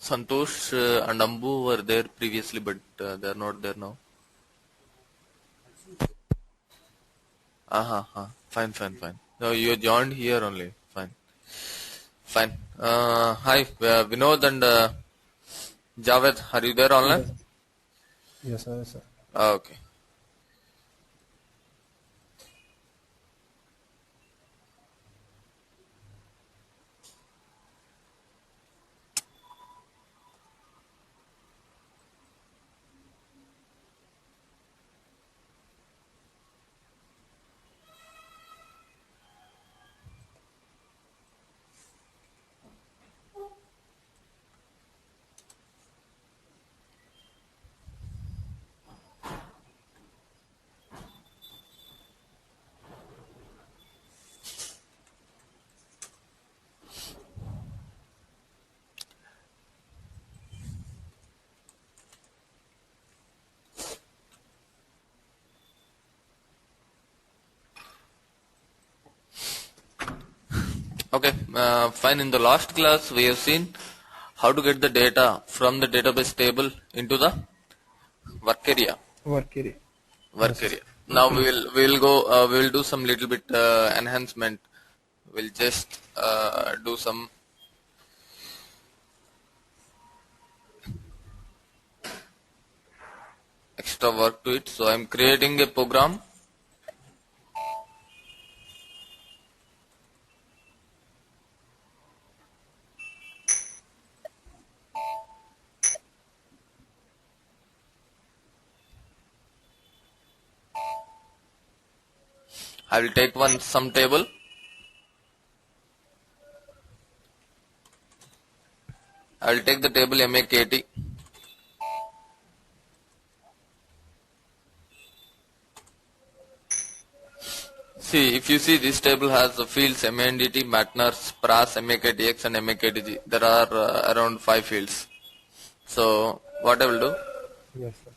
Santosh and Ambu were there previously, but they are not there now. Fine, fine, fine. No, you joined here only. Fine, fine. Hi, Vinod and Javed. Are you there online? Yes, yes, sir, yes, sir. Okay. Okay, fine. In the last class, we have seen how to get the data from the database table into the work area. Work area. Work Yes. area. Now we will go. We will do some little bit enhancement. We'll just do some extra work to it. So I'm creating a program. I will take one sum table. I will take the table MAKT. See, if you see, this table has the fields MANDT, MATNERS, PRAS, MAKTX and MAKTG. There are around 5 fields. So what I will do, Yes, sir.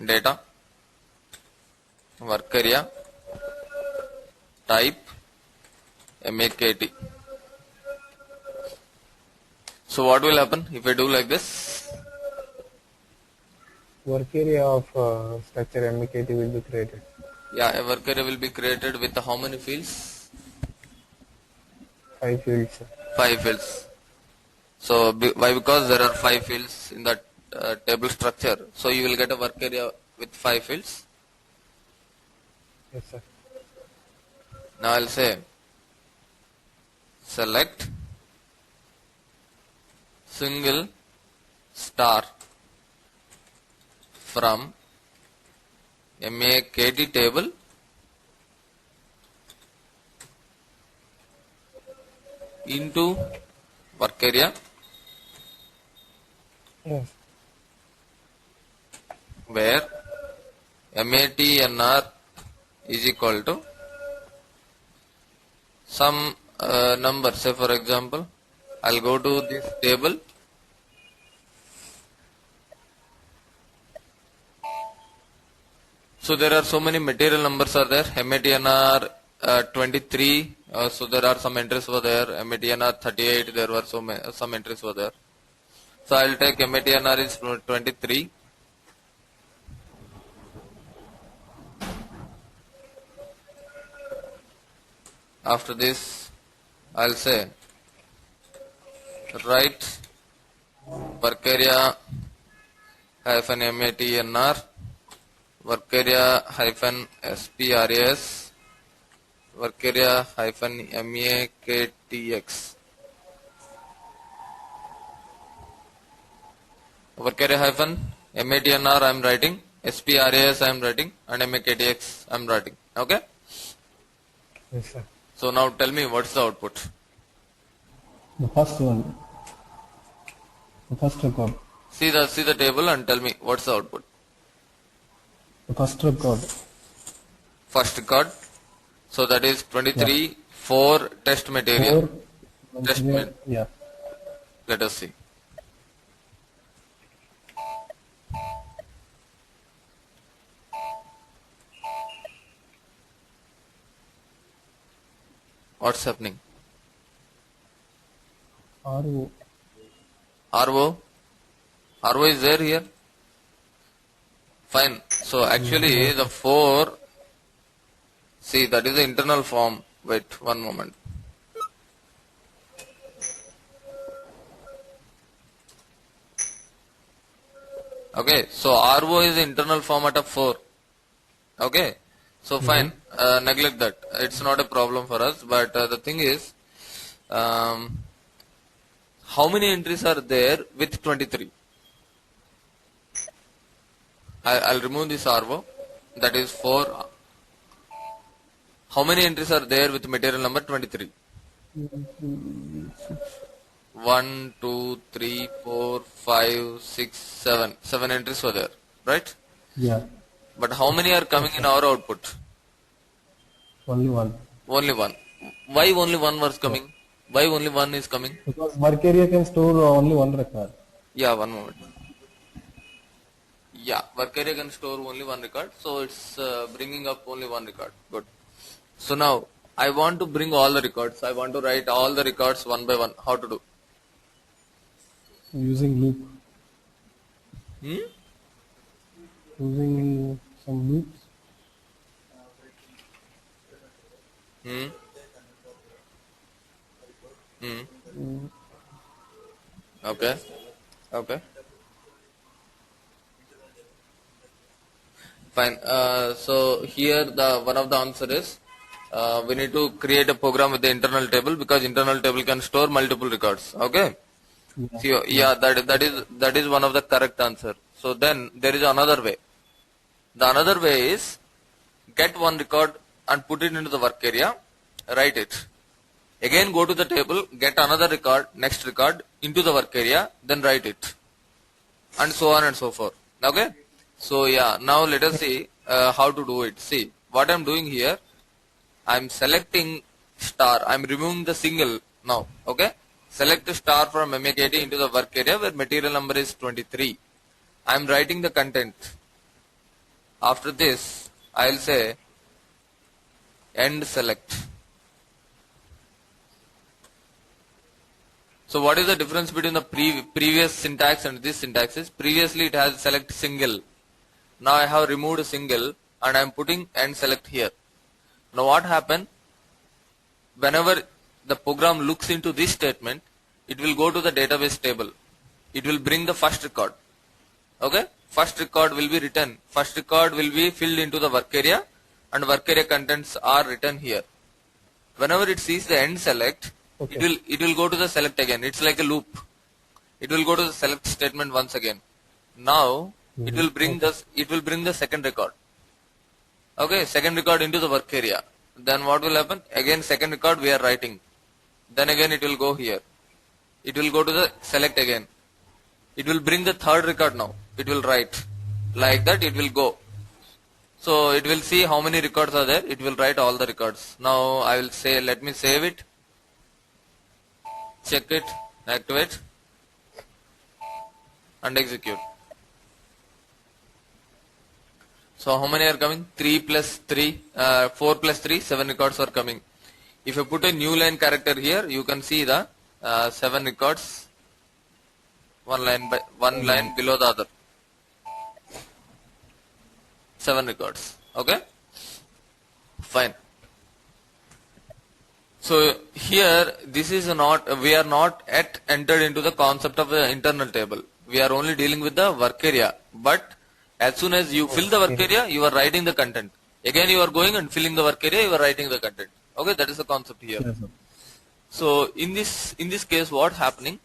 data, work area, type, MAKT. So what will happen if I do like this? Work area of structure MKT will be created. Yeah, a work area will be created with how many fields? 5 fields, sir. 5 fields. So why? Because there are 5 fields in that table structure. So you will get a work area with 5 fields. Yes, sir. Now I'll say select single star from MAKT table into work area Yes. where MATNR is equal to some number. Say for example, I'll go to this table. So there are so many material numbers are there. MATNR 23. So there are some entries over there. MATNR 38. There were some entries over there. So I'll take MATNR is 23. After this, I'll say write work area hyphen MATNR, work area hyphen SPRAS, work area hyphen MAKTX. Work area hyphen MATNR I am writing, SPRAS I am writing, and MAKTX I am writing. Okay. Yes, sir. So now tell me what's the output. The first one. The first record. See the table and tell me what's the output. The first record. First record. So that is 23 for test material. 4 Test material. material. Yeah. Let us see. What's happening? RO. RO. RO is there here. Fine. So actually the 4, see that is the internal form. Wait one moment. Okay. So RO is the internal format of 4. Okay. So fine. Neglect that. It's not a problem for us. But the thing is, how many entries are there with 23? I'll remove this RO. That is 4. How many entries are there with material number 23? 1, 2, 3, 4, 5, 6, 7. 7 entries were there, right? Yeah. But how many are coming in our output? Only one. Only one. Why only one was coming? Why only one is coming? Because work area can store only one record. Yeah, one moment. Yeah, work area can store only one record, so it's bringing up only one record. Good. So now I want to bring all the records. I want to write all the records one by one. How to do? Using loop. Hmm? Using some loops. Hmm? Hmm? Okay. Okay. Fine. So here the one of the answer is we need to create a program with the internal table because internal table can store multiple records. Okay. Yeah. So yeah, that is one of the correct answer. So then there is another way. The another way is get one record and put it into the work area, write it. Again go to the table, get another record, next record into the work area, then write it. And so on and so forth. Okay. So yeah, now let us see how to do it. See what I'm doing here. I'm selecting star. I'm removing the single now. Okay. Select the star from MAKT into the work area where material number is 23. I'm writing the content. After this, I'll say end select. So what is the difference between the previous syntax and this syntax is previously it has select single. Now I have removed a single and I am putting end select here. Now what happened? Whenever the program looks into this statement, it will go to the database table. It will bring the first record. Okay? First record will be written. First record will be filled into the work area and work area contents are written here. Whenever it sees the end select, it will go to the select again. It's like a loop. It will go to the select statement once again. Now it will bring the second record. Okay, second record into the work area. Then what will happen? Again second record we are writing. Then again it will go here. It will go to the select again. It will bring the third record now. It will write. Like that it will go. So it will see how many records are there. It will write all the records. Now I will say let me save it. Check it. Activate. And execute. So how many are coming? 3 plus 3, 4 plus 3, 7 records are coming. If you put a new line character here, you can see the 7 records, one line below the other. 7 records. Okay? Fine. So here, this is not, we are not yet entered into the concept of the internal table. We are only dealing with the work area. But as soon as you fill the work area, you are writing the content. Again, you are going and filling the work area, you are writing the content. Okay, that is the concept here. Yes, sir. So in this case, what happening?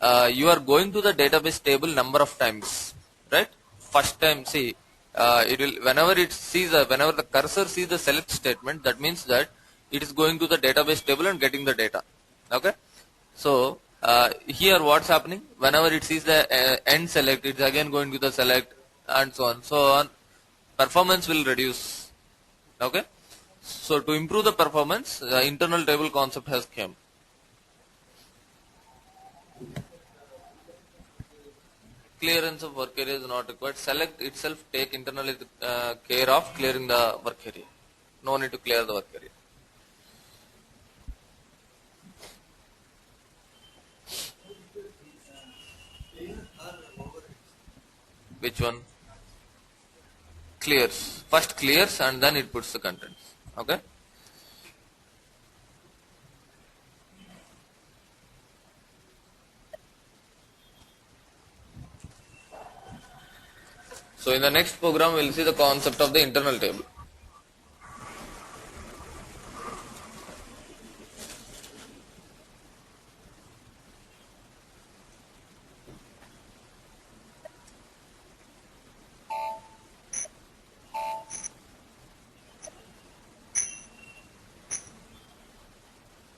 You are going to the database table number of times, right? First time, see, it will whenever the cursor sees the select statement, that means that it is going to the database table and getting the data. Okay, so here what's happening? Whenever it sees the end select, it's again going to the select and so on. So on, performance will reduce. Okay, so to improve the performance, the internal table concept has come. Clearance of work area is not required. Select itself take internally care of clearing the work area. No need to clear the work area. Which one? Clears. First clears and then it puts the contents. Okay. So in the next program, we'll see the concept of the internal table.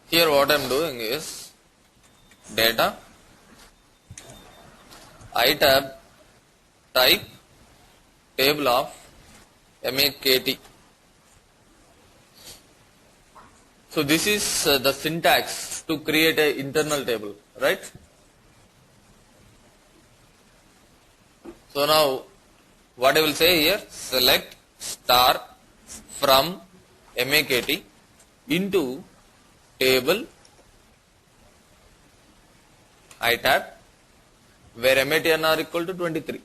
Here what I am doing is data, I tab, type, table of MAKT. So this is the syntax to create an internal table, right? So now what I will say here, select star from MAKT into table I tab where MAT and R equal to 23.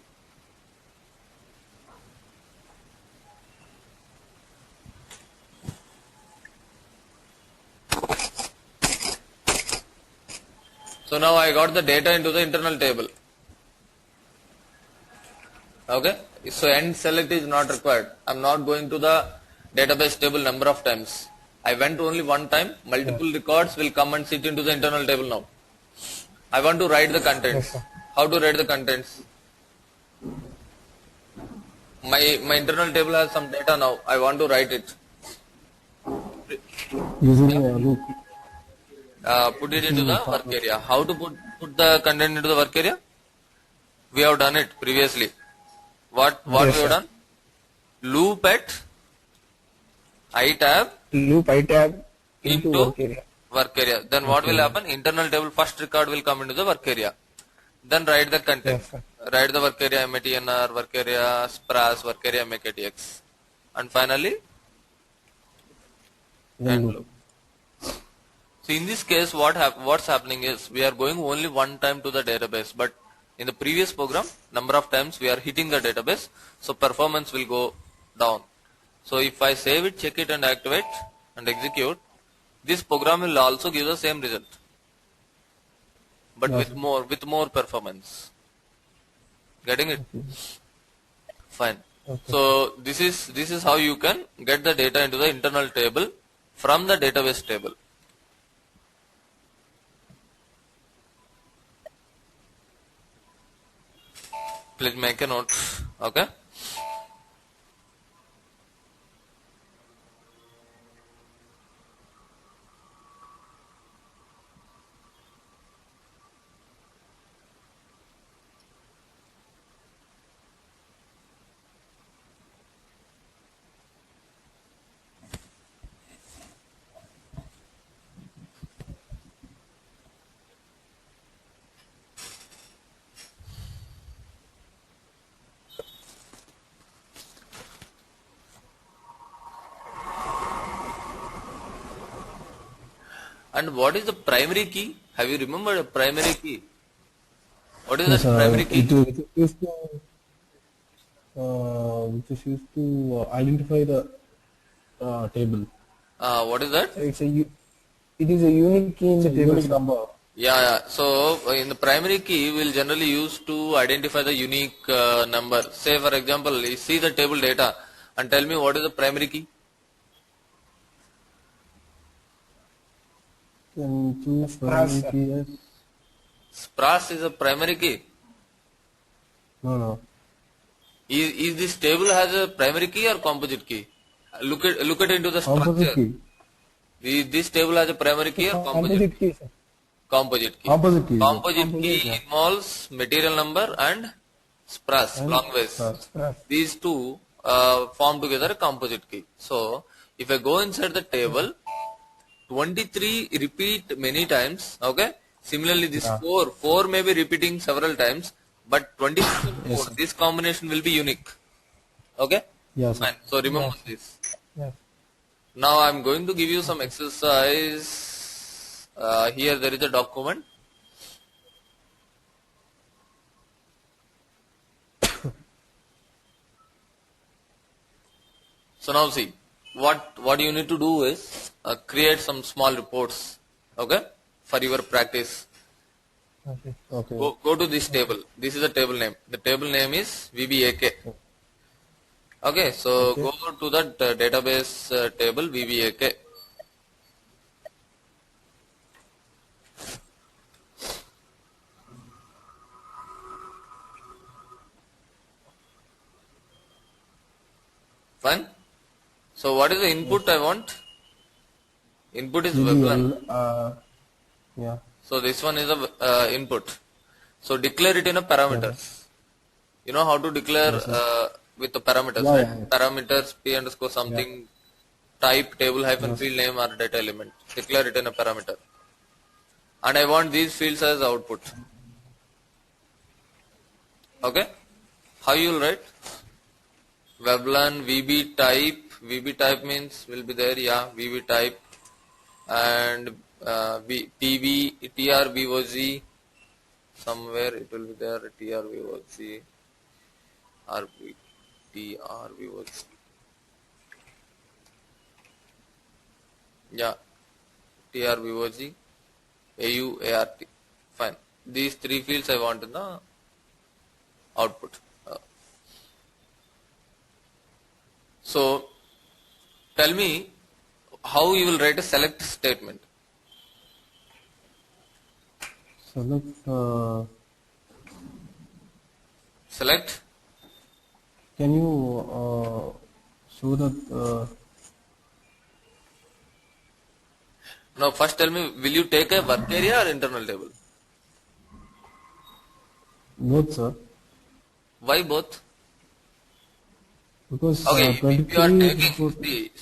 So now I got the data into the internal table. Okay, so end select is not required. I am not going to the database table number of times. I went only one time, multiple records will come and sit into the internal table now. I want to write the contents. How to write the contents? My internal table has some data now. I want to write it. Using a loop. Put it into the work area. How to put the content into the work area? We have done it previously. What we have done? Loop at I tab Loop I tab into into work area. Then what will happen? Internal table first record will come into the work area. Then write the content. Write the work area MATNR, work area SPRAS, work area MAKTX. And finally, end loop. So in this case, what's happening is we are going only one time to the database, but in the previous program, number of times we are hitting the database, so performance will go down. So if I save it, check it and activate and execute, this program will also give the same result, but with more performance. Getting it? Fine. So this is how you can get the data into the internal table from the database table. Please make a note. Okay. And what is the primary key? Have you remembered a primary key? What is that primary key? It is used to identify the table. What is that? It is a unique key in the table number. Yeah. So in the primary key, we'll generally use to identify the unique number. Say for example, you see the table data and tell me what is the primary key. SPRAS is a primary key. No. Is this table has a primary key or composite key? Look at into the Composite structure. key. This table has a primary key or composite key? Sir. Composite key. Composite key. Composite key involves material number and SPRAS, long ways. These two form together a composite key. So if I go inside the table, 23 repeat many times. Okay. Similarly, this 4 may be repeating several times, but 24, this combination will be unique. Okay. Yes. Fine. So remember this. Yes. Now I am going to give you some exercise. Here there is a document. So now see, what you need to do is create some small reports, okay, for your practice. Okay. Okay. Go to this table. This is the table name. The table name is VBAK. Okay, so Okay. go to that database table VBAK. Fine. So what is the input I want? Input is Weblan. VBL. Yeah. So this one is the input. So declare it in a Yeah. parameters. You know how to declare Yes, sir. with the parameters, Yeah, right? yeah, yeah. Parameters p underscore Yeah. something type table hyphen Yes. field name or data element. Declare it in a parameter. And I want these fields as output. Okay? How you will write? Weblan VB type. VB type means will be there, yeah, VB type. And TV, TRVOZ, somewhere it will be there, TRVOZ, RB, TRVOZ. Yeah, TRVOZ, AUART. Fine. These three fields I want in the output. So, tell me how you will write a select statement. Select. Select. Can you show that? Now, first tell me, will you take a work area or internal table? Both, sir. Why both? Because Okay, if you are 23 taking, report.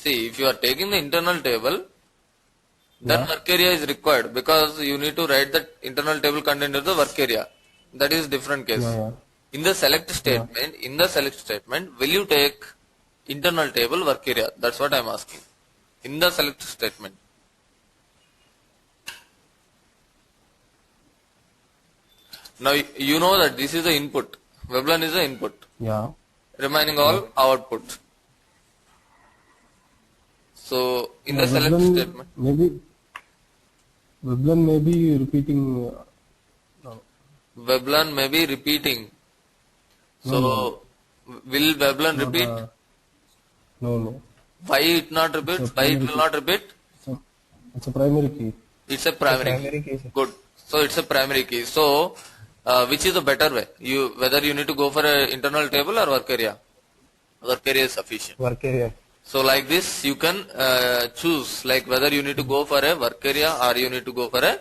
see, if you are taking the internal table, then Yeah. work area is required because you need to write the internal table content into the work area. That is different case. Yeah. Yeah. In the select statement, will you take internal table work area? That's what I am asking. In the select statement. Now you know that this is the input. Weblan is the input. Yeah. Remaining all output. So in the select Weblan statement, maybe. Weblan may be repeating. No. Weblan may be repeating. No, So no. will Weblan Not, repeat? no, no. Why it not repeat? It's a Why it primary will key. not repeat? It's a primary key. It's a primary key. Primary key, sir. Good. So it's a primary key. So which is the better way? Whether you need to go for a internal table or work area? Work area is sufficient. Work area. So like this you can choose like whether you need to go for a work area or you need to go for a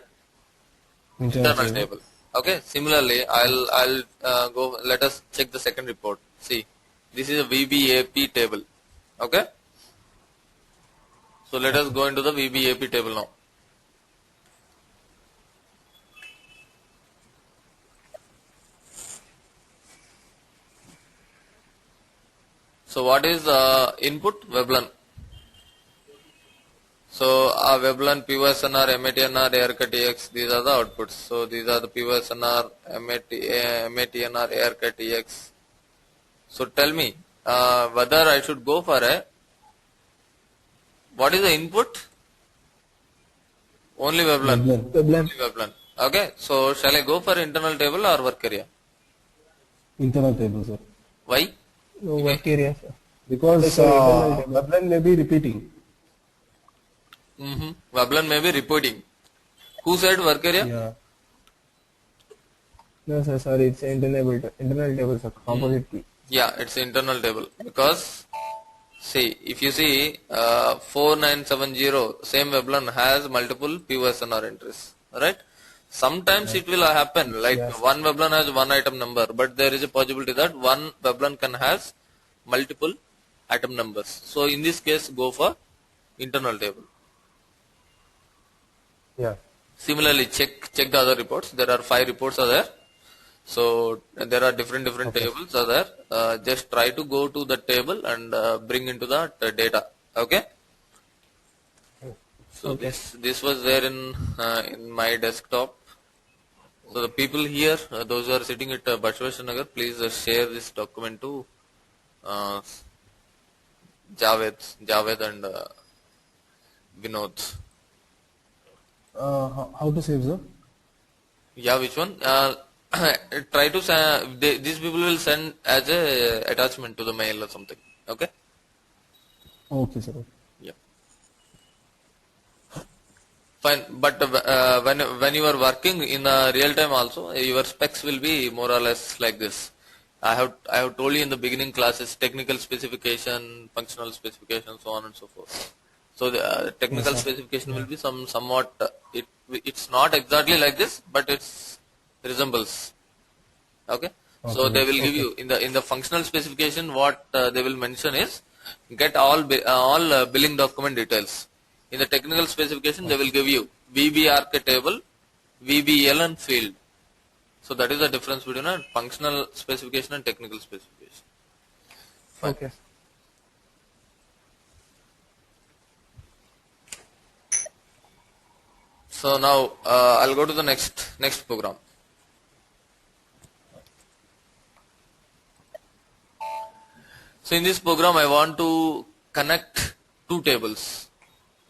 internal table. Okay. Similarly, I'll go. Let us check the second report. See, this is a VBAP table. Okay. So let us go into the VBAP table now. So what is input? Weblan. So Weblan, POSNR, MATNR, ARCA TX, these are the outputs. So these are the POSNR, MATNR, ARCA TX. So tell me whether I should go for a, what is the input? Only Weblan. Weblan. Weblan. Only Weblan. Okay. So shall I go for internal table or work area? Internal table, sir. Why? No, work area, sir. Because Internal table. Weblan may be repeating. Weblan may be repeating. Who said work area? Yeah. No, sir, sorry, it's internal table, sir. Composite key. Yeah, it's internal table because see, if you see 4970 same Weblan has multiple POSNR entries, right? Sometimes it will happen like Yes. one Weblan has one item number, but there is a possibility that one Weblan can has multiple item numbers. So in this case, go for internal table. Yeah. Similarly, check the other reports. There are 5 reports are there. So there are different tables are there. Just try to go to the table and bring into the data. Okay. So Okay. this was there in my desktop. So the people here, those who are sitting at Bashweshwar Nagar, please share this document to Javed and Vinod. How to save, sir? Yeah, which one? Try to send. These people will send as a attachment to the mail or something. Okay. Okay, sir. Yeah. Fine. But when you are working in real time also, your specs will be more or less like this. I have told you in the beginning classes technical specification, functional specification, so on and so forth. So the Yes, technical sir. specification will be somewhat it's not exactly like this, but it's resembles. Okay. So Okay, they sir. will give Okay. you in the functional specification what they will mention is get all billing document details. In the technical specification they will give you VBRK table, VBL and field. So that is the difference between a functional specification and technical specification. Fine. Okay. So now I'll go to the next program. So in this program I want to connect two tables.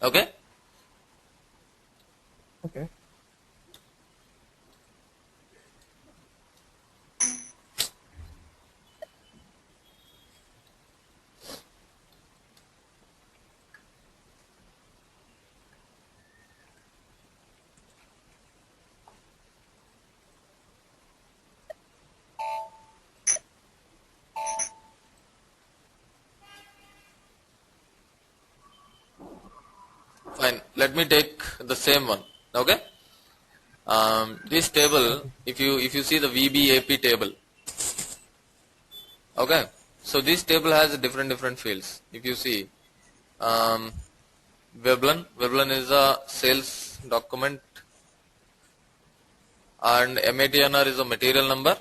Okay. Okay. Fine. Let me take the same one. Okay. This table, if you see the VBAP table, okay. So this table has different fields. If you see, um, Veblen is a sales document, and MATNR is a material number,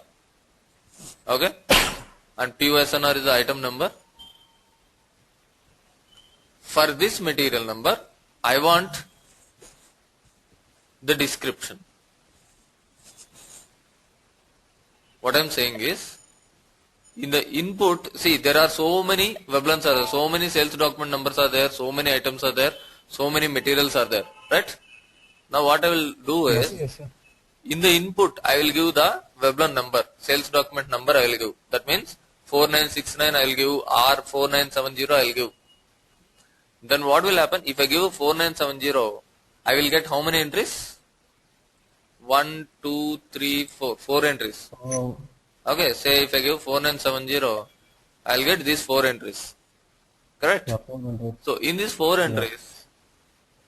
okay, and POSNR is the item number. For this material number, I want the description. What I'm saying is, in the input, see there are so many Veblens are there, so many sales document numbers are there, so many items are there, so many materials are there, right? Now what I will do Yes. is, Yes, sir. in the input I will give the Veblen number, sales document number I will give. That means 4969 I will give, or 4970 I will give. Then what will happen? If I give 4970, I will get how many entries? 1, 2, 3, 4. 4 entries. Okay, say if I give 4970, I will get these 4 entries. Correct? Yeah, 400. So in these 4 entries,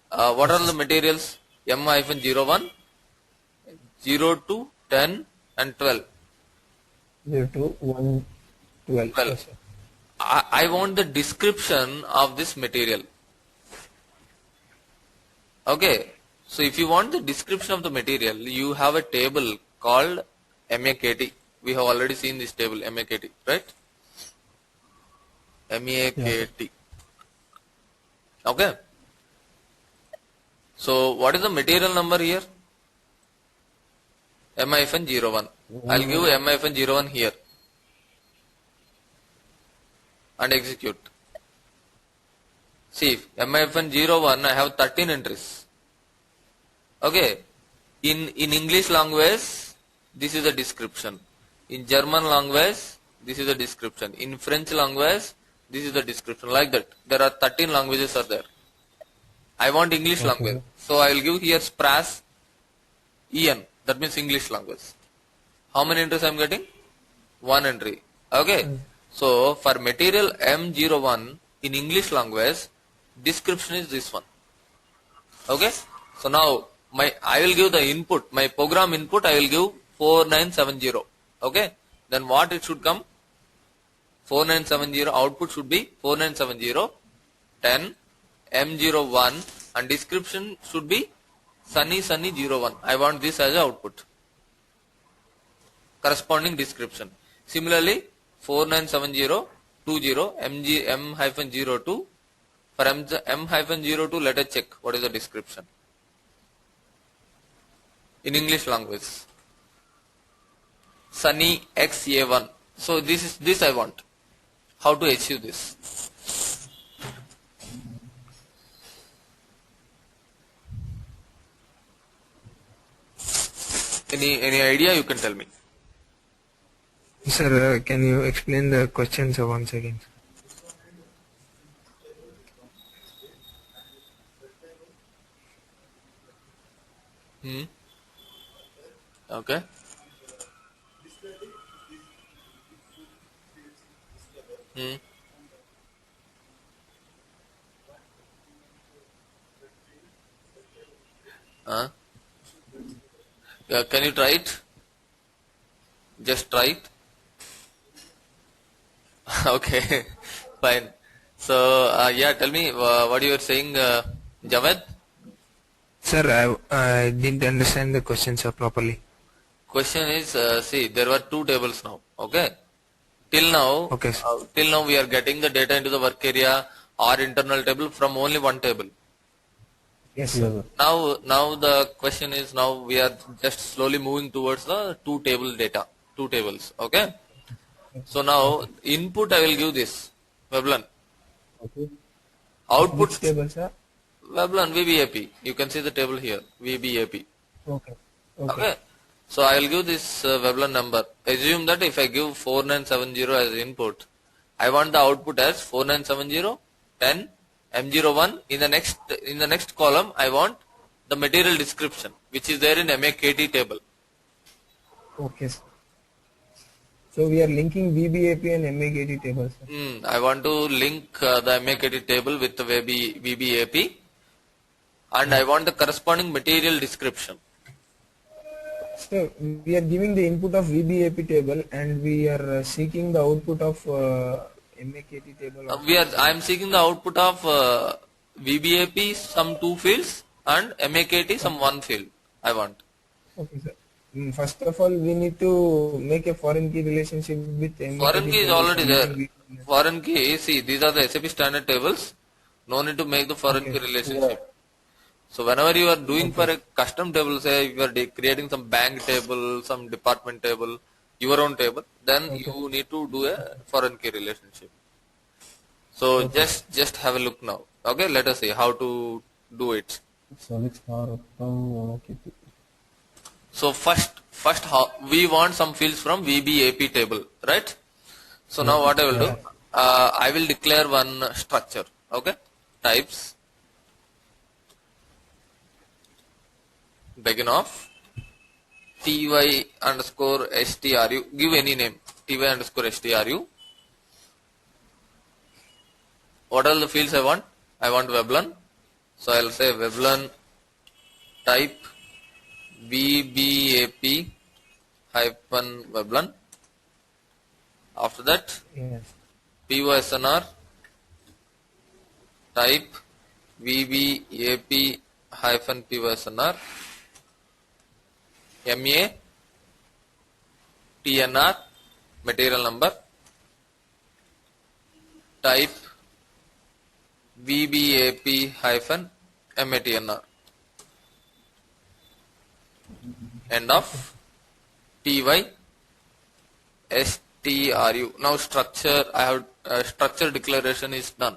what are the materials? M-01, 02, 10 and 12. 0 to 1, 12. 12. Yes, sir. I want the description of this material. Okay. So if you want the description of the material, you have a table called MAKT. We have already seen this table, MAKT, right? MAKT. Okay. So what is the material number here? M-01. I'll give M-01 here and execute. See, M-01 I have 13 entries. Okay. In English language, this is the description. In German language, this is the description. In French language, this is the description. Like that. There are 13 languages are there. I want English language. So I will give here Spras EN. That means English language. How many entries I am getting? 1 entry. Okay. So for material M01 in English language, description is this one. Okay. So now I will give the input, my program input I will give 4970. Okay. Then what it should come? 4970 output should be 4970 10 M01 and description should be Sunny 01. I want this as output. Corresponding description. Similarly 4970 20 M-02. For M-02 let us check what is the description. In English language. Sunny XA1. So this I want. How to achieve this? Any idea you can tell me. Sir, can you explain the questions once again? Hmm. Okay. Hmm. Uh, can you try it? Just try it. Okay. Fine. So yeah, tell me what you were saying, Javed. Sir, I didn't understand the question, sir, properly. Question is, see, there were two tables now. Okay. Till now, Okay, sir. we are getting the data into the work area or internal table from only one table. Yes, Yes, sir. sir. Now the question is, now we are just slowly moving towards the two table data, two tables. Okay. So now input I will give this Veblan. Okay. Output Which table, sir? Veblan VBAP. You can see the table here VBAP. Okay. Okay. Okay. So I will give this Veblan number. Assume that if I give 4970 as input, I want the output as 4970 10 M01. In the next column, I want the material description, which is there in MAKT table. Okay, sir. So we are linking VBAP and MAKT tables, sir. I want to link the MAKT table with the VBAP, and I want the corresponding material description. So we are giving the input of VBAP table and we are seeking the output of MAKT table. I am seeking the output of VBAP some two fields and MAKT some one field. I want. Okay, sir. First of all, we need to make a foreign key relationship with MAKT. Foreign key is table already there. using Foreign key, see, these are the SAP standard tables. No need to make the foreign key relationship. So whenever you are doing for a custom table, say you are creating some bank table, some department table, your own table, then you need to do a foreign key relationship. So just have a look now. Okay, let us see how to do it. Select star from okay. So first we want some fields from VBAP table, right? So now what I will do, I will declare one structure. Okay, types begin of ty underscore stru. Give any name, ty underscore stru. What are the fields I want? I want Veblan. So I will say Veblan type VBAP hyphen Veblan. After that, Yes. POSNR type VBAP hyphen POSNR MA TNR material number type VBAP hyphen MATNR end of TY STRU. Now structure, I have structure declaration is done.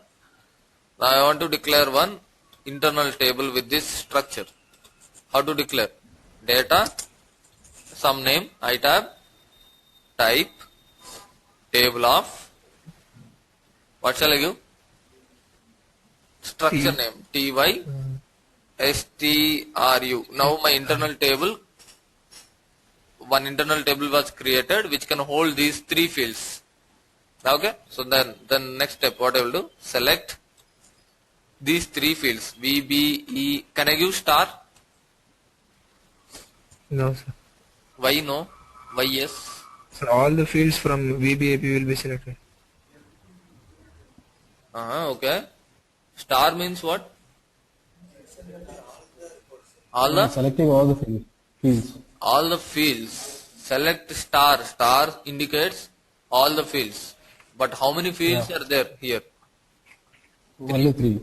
Now I want to declare one internal table with this structure. How to declare? Data, some name, itab, type, table of, what shall I give? Structure name, TY STRU. Now my internal table, one internal table was created which can hold these three fields. Okay, so then next step what I will do, select these three fields VBE. Can I give star? No, sir. Why no? Why yes? So all the fields from VBAP will be selected. Okay. Star means what? All the Selecting all the fields. all the fields. Select star. Star indicates all the fields. But how many fields are there here? Only 3.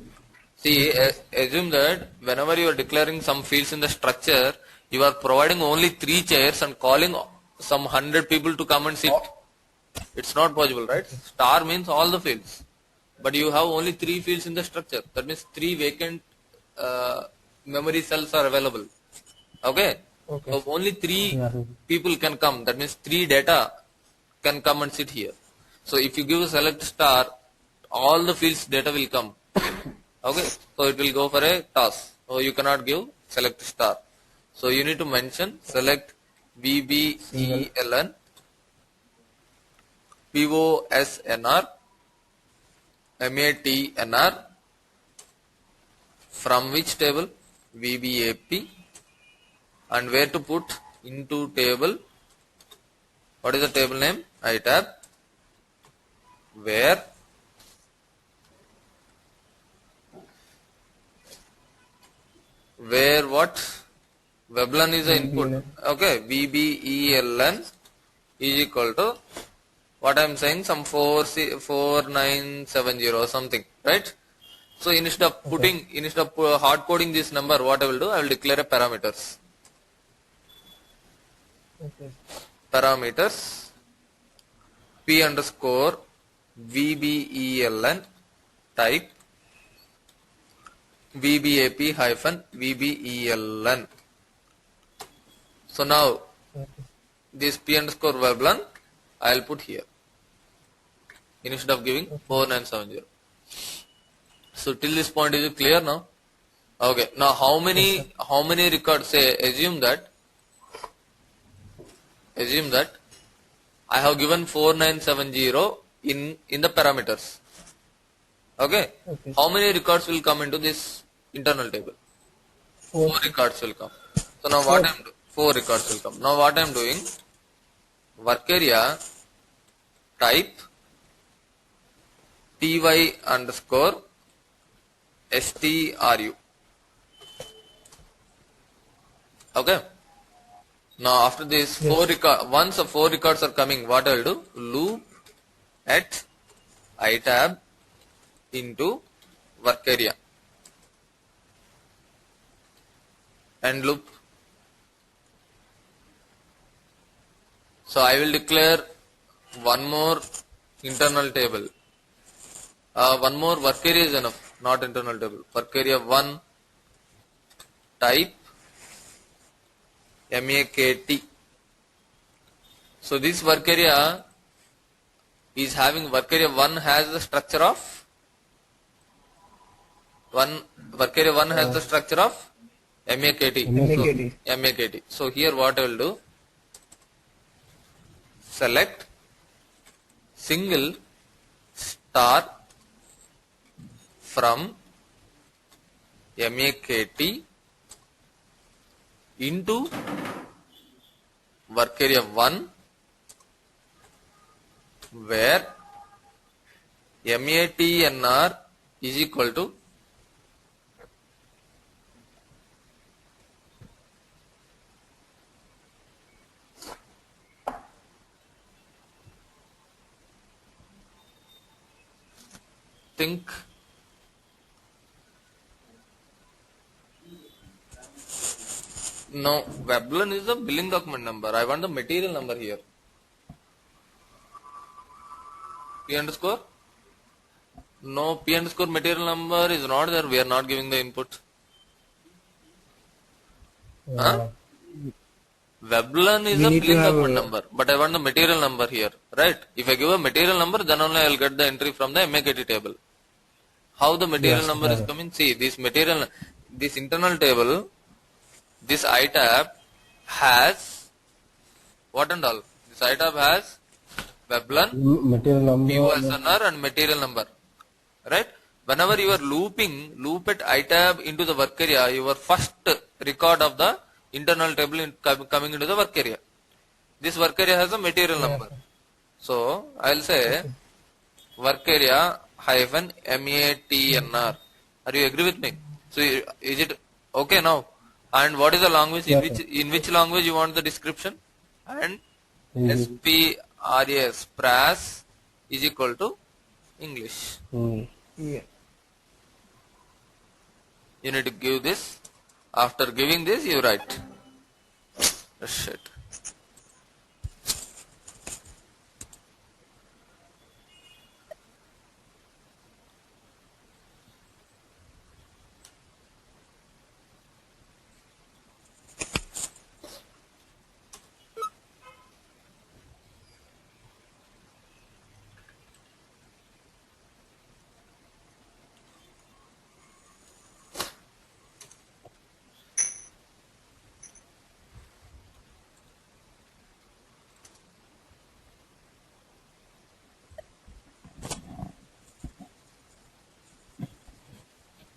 See, assume that whenever you are declaring some fields in the structure, you are providing only 3 chairs and calling some 100 people to come and sit. It's not possible, right? Star means all the fields. But you have only 3 fields in the structure. That means 3 vacant memory cells are available. Okay? Okay. So only three Yeah. people can come. That means three data can come and sit here. So if you give a select star, all the fields data will come. Okay. So it will go for a task. So you cannot give select star. So you need to mention select Single. VBELN POSNR MATNR from which table VBAP and where to put into table. What is the table name? ITAB. Where what? Veblen is the input. VBLN. Okay, VBELN is equal to what I am saying, some 4970 or something, right? So instead of Okay. hard coding this number, what I will do, I will declare a parameters. Okay. Parameters P underscore VBELN type VBAP hyphen VBELN. So now Okay. this P underscore Veblen I will put here instead of giving Okay. 4970. So till this point is it clear now? Okay. Now how Yes, sir. many records, say assume that I have given 4970 in the parameters. Okay. Okay. How many records will come into this internal table? Four. 4 records will come. So now Four. 4 records will come. Now what I am doing, work area type ty underscore stru. Okay. Now after this Yes. once the 4 records are coming, what I will do? Loop at itab into work area and loop. So I will declare one more internal table. One more work area is enough, not internal table. Work area 1 type MAKT. So this work area is having work area 1 has the structure of work area 1 has the structure of MAKT. MAKT. MAKT. So here what I will do, select single star from MAKT into work area 1 where MATNR is equal to think no, Veblen is the billing document number. I want the material number here. P underscore? No, P underscore material number is not there. We are not giving the input. Huh? Uh, Veblen is We a need to billing have document number, but I want the material number here, right? If I give a material number, then only I will get the entry from the MAKT table. How the material Yes. number is coming? See, this internal table, this iTab has what and all? This iTab has Veblen, material number. POSNR and material number, right? Whenever you are loop at iTab into the work area, your first record of the internal table coming into the work area. This work area has a material number. So I will say work area hyphen MATNR. Are you agree with me? So is it okay now? And what is the language Yes, sir. in which language you want the description? And English. SPRAS pras is equal to English. Yeah. You need to give this. After giving this, you write. Shit.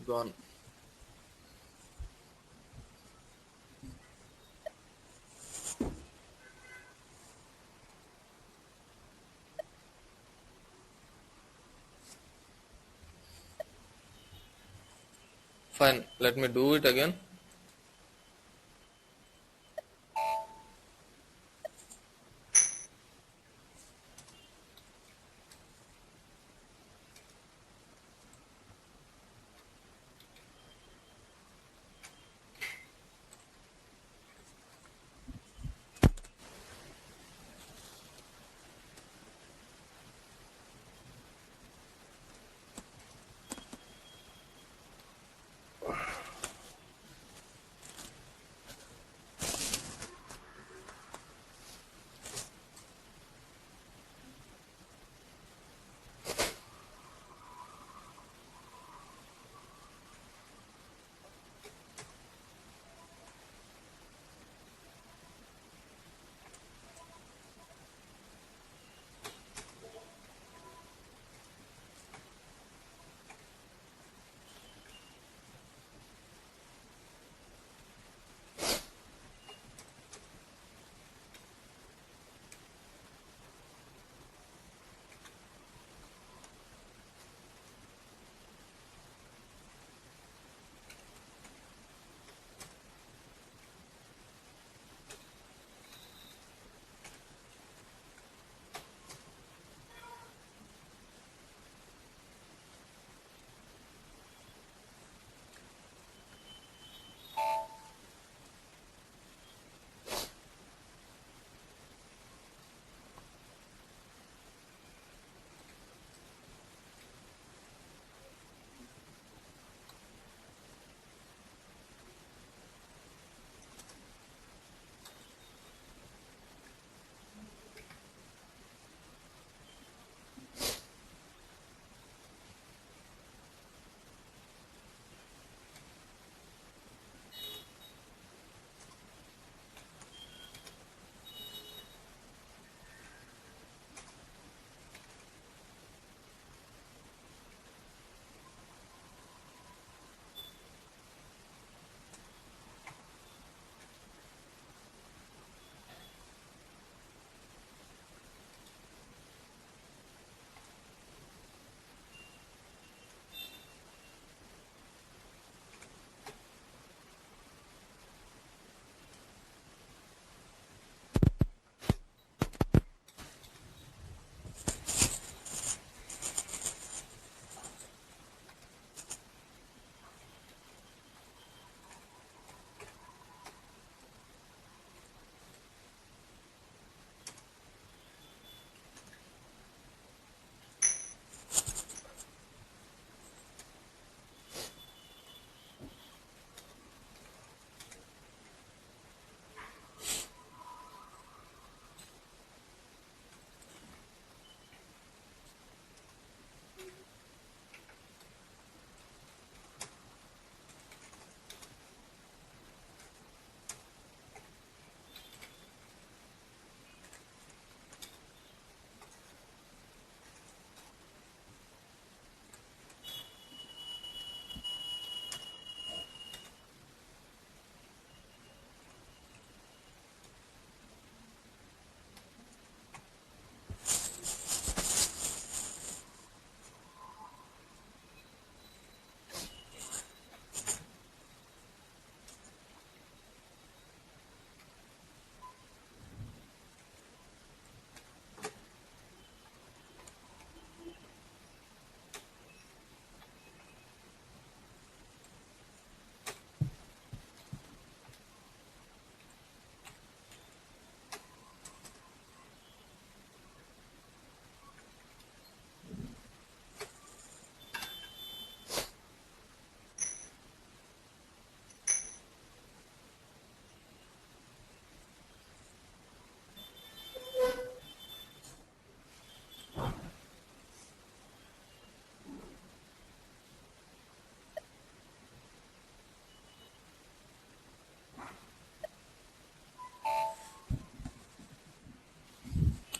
Gone. Fine. Let me do it again.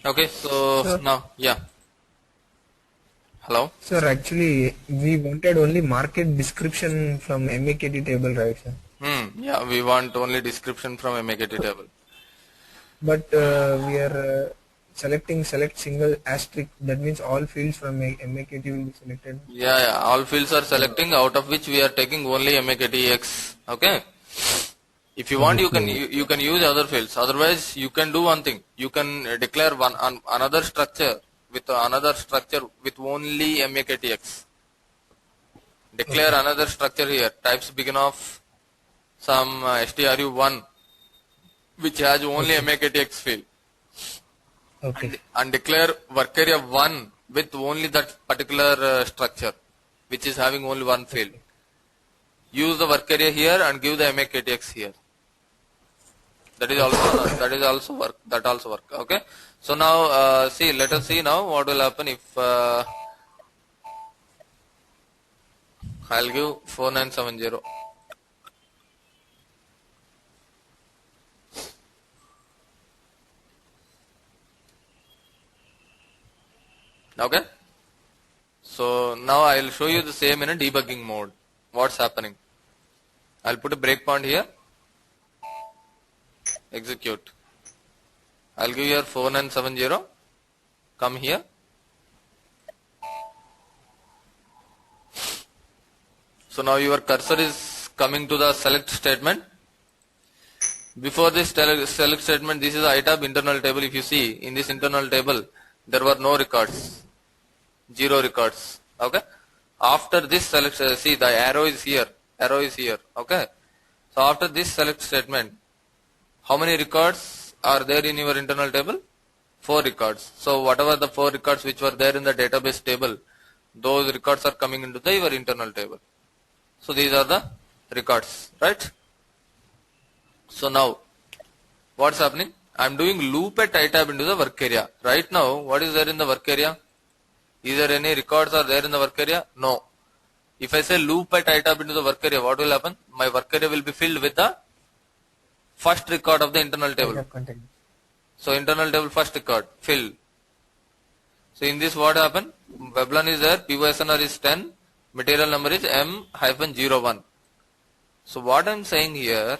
Okay, so Sir, now, yeah. Hello? Sir, actually, we wanted only market description from MAKT table, right, sir? Yeah, we want only description from MAKT table. But we are selecting select single asterisk. That means all fields from MAKT will be selected. Yeah, all fields are selecting, out of which we are taking only MAKTX. Okay? If you want, you can use other fields. Otherwise, you can do one thing. You can declare another structure with only MAKTX. Declare another structure here. Types begin of some stru1, which has only MAKTX field, Okay. and declare work area 1 with only that particular structure, which is having only one field. Use the work area here and give the MAKTX here. That is also work. That also work. Okay. So now let us see now what will happen if I'll give 4970. Okay. So now I'll show you the same in a debugging mode. What's happening? I'll put a breakpoint here. Execute. I'll give you 4970. Come here. So now your cursor is coming to the select statement. Before this select statement, this is the ITAB internal table. If you see, in this internal table, there were no records. 0 records. Okay. After this select, see the arrow is here. Arrow is here. Okay. So after this select statement, how many records are there in your internal table? 4 records. So whatever the 4 records which were there in the database table, those records are coming into your internal table. So these are the records, right? So now, what's happening? I'm doing loop at ITAB into the work area. Right now, what is there in the work area? Is there any records are there in the work area? No. If I say loop at ITAB into the work area, what will happen? My work area will be filled with the first record of the internal table. So internal table first record, fill. So in this what happened? Veblan is there, PYSNR is 10, material number is M-01. So what I'm saying here,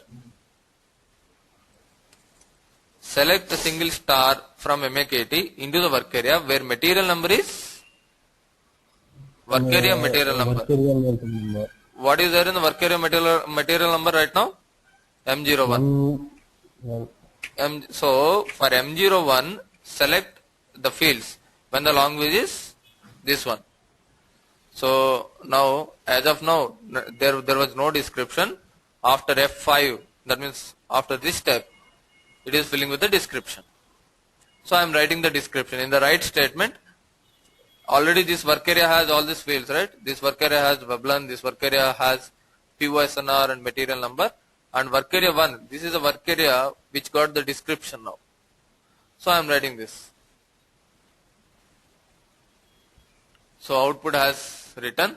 select a single star from MAKT into the work area where material number is work area material number. What is there in the work area material number right now? M01. So for M01, select the fields when the language is this one. So now, as of now, there was no description. After F5, that means after this step, it is filling with the description. So I am writing the description in the right statement. Already this work area has all these fields, right? This work area has Veblan, this work area has PYSNR and material number, and work area 1, this is a work area which got the description now. So I am writing this. So output has written,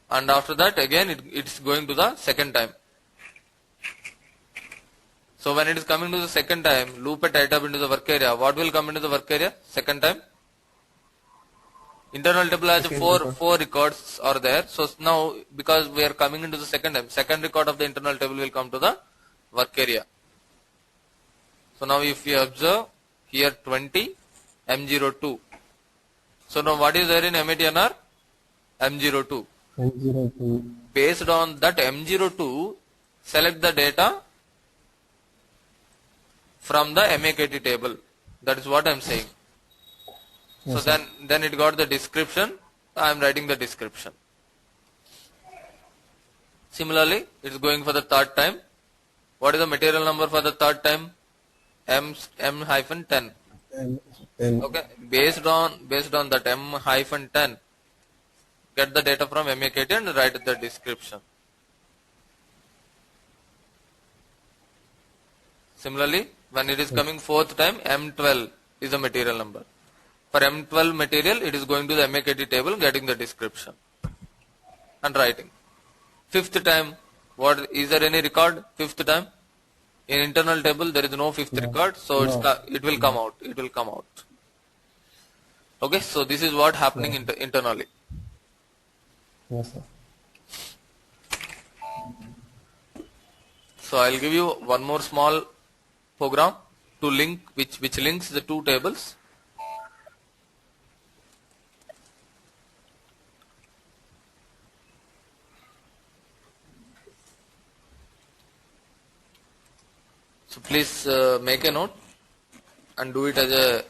and after that again it's going to the second time. So when it is coming to the second time, loop at ITAB into the work area, what will come into the work area second time? Internal table has four records are there. So now because we are coming into the second time, second record of the internal table will come to the work area. So now if you observe here 20 M02. So now what is there in MATNR? M02. M02. Based on that M02, select the data from the MAKT table. That is what I am saying. Yes, so then it got the description. I am writing the description. Similarly, it is going for the third time. What is the material number for the third time? M-10. Okay. Based on that M-10, get the data from MAKT and write the description. Similarly, when it is coming fourth time, M12 is the material number. For M12 material, it is going to the MAKT table, getting the description and writing. Fifth time, what is there any record? Fifth time, in internal table there is no fifth record, so it will come out. It will come out. Okay, so this is what happening Yeah. internally. Yes, sir. So I'll give you one more small program to link which links the two tables. So please make a note and do it as a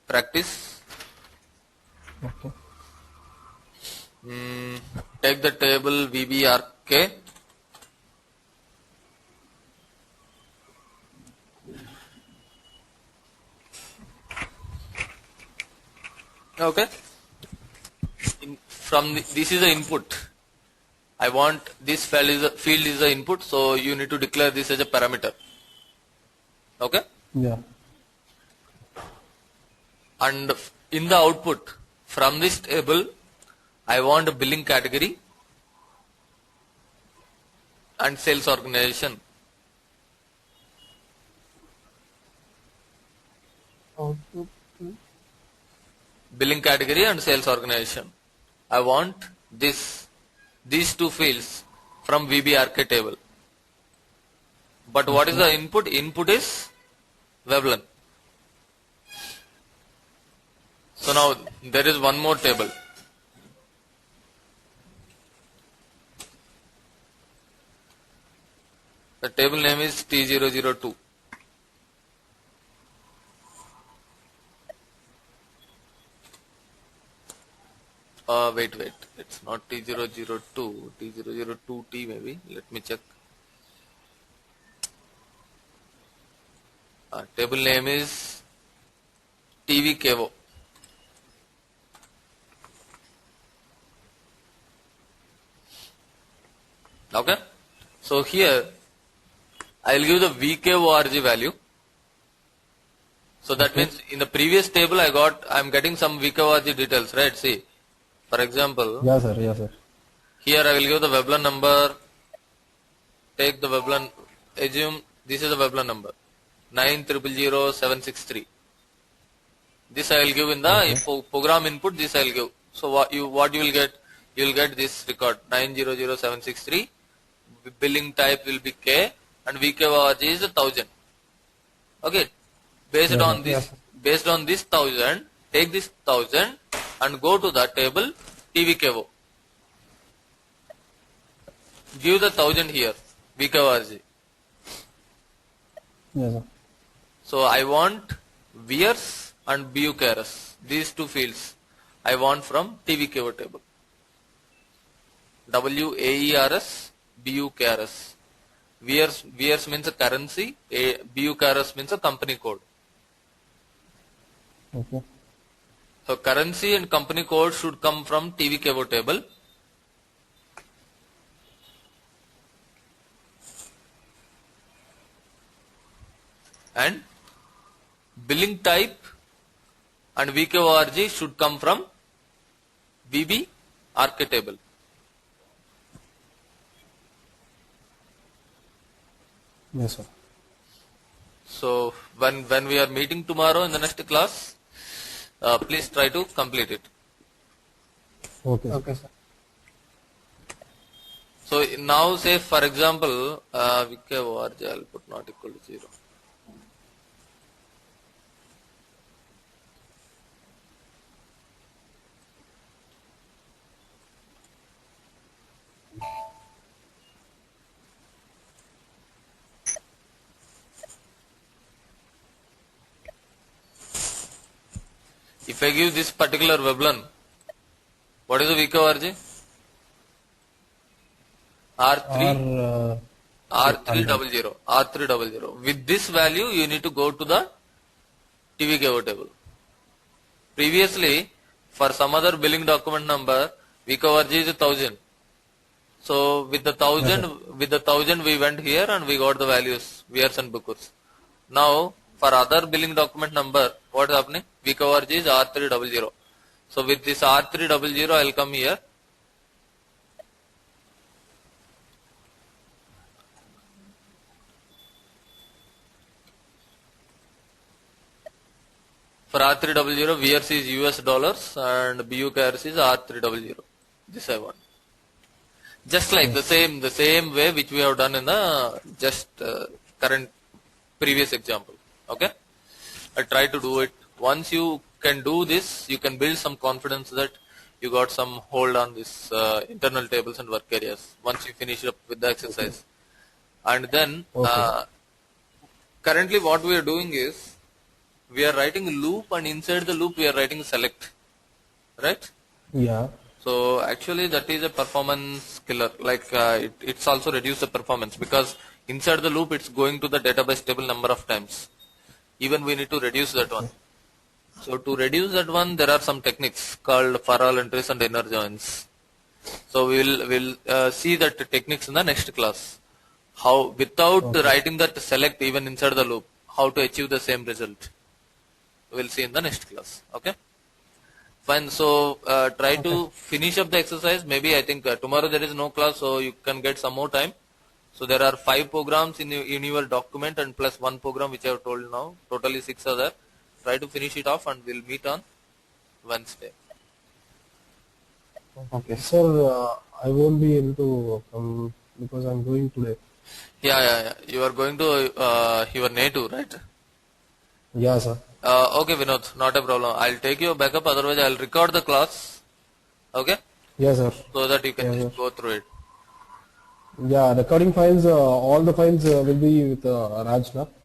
practice. Okay. Mm, take the table VBRK. Okay. This is the input. I want this field is the input, so you need to declare this as a parameter. Okay. Yeah. And in the output from this table, I want a billing category and sales organization. Output. Billing category and sales organization. I want these two fields from VBRK table. But what is the input? Input is Veblen. So now there is one more table. The table name is T002. Wait. It's not T002. T002T maybe. Let me check. Table name is TVKO. Okay. So here I will give the VKORG value. So that means in the previous table I'm getting some VKORG details, right? See, for example, Yeah, sir. Yeah, sir. here I will give the Veblen number. Take the Veblen. Assume this is the Veblen number 9000763. This I will give in the Okay. program input. This I will give. So what you will get? You will get this record 9000763. Billing type will be K and VKORG is 1000. Okay. Based Yeah, on sir. this, based on this 1000, take this 1000 and go to the table TVKO. Give the 1000 here, VKORG. Yes, sir. So I want VERS and BUKRS. These two fields I want from TVKO table. WAERS, BUKRS. VERS means a currency, BUKRS means a company code. Okay. So currency and company code should come from TVKO table. And billing type and VKORG should come from VBRK table. Yes, sir. So when we are meeting tomorrow in the next class, please try to complete it. Okay, sir. Okay, sir. So now say for example, VKORG I'll put not equal to 0. If I give this particular Veblen, what is the VKORG? R3 Or R300 R300. With this value, you need to go to the TVKO table. Previously, for some other billing document number, VKORG is 1000. So with the 1000 we went here and we got the values VRs and bookers. Now for other billing document number, what is happening? VKORG is R300. So with this R300, I will come here. For R300, VRC is US dollars and BUKRC is R300. This I want. Just like the same way which we have done in the just current previous example. Okay. I try to do it. Once you can do this, you can build some confidence that you got some hold on this internal tables and work areas. Once you finish up with the exercise, and then currently what we are doing is we are writing a loop, and inside the loop we are writing select, right? Yeah. So actually that is a performance killer. Like it's also reduce the performance because inside the loop it's going to the database table number of times. Even we need to reduce that one. So to reduce that one, there are some techniques called for all entries and inner joins. So we'll see that techniques in the next class. How without writing that select even inside the loop, how to achieve the same result. We'll see in the next class. Okay. Fine. So try to finish up the exercise. Maybe I think tomorrow there is no class, so you can get some more time. So there are 5 programs in your document and plus 1 program which I have told now. Totally 6 are there. Try to finish it off and we'll meet on Wednesday. Okay. Sir, I won't be able to come because I'm going today. Yeah. You are going to your native, right? Yeah, sir. Okay, Vinod, not a problem. I'll take your backup. Otherwise, I'll record the class. Okay, Yes, sir. so that you can Yeah, just go through it. Yeah, recording files, all the files will be with Raj, na?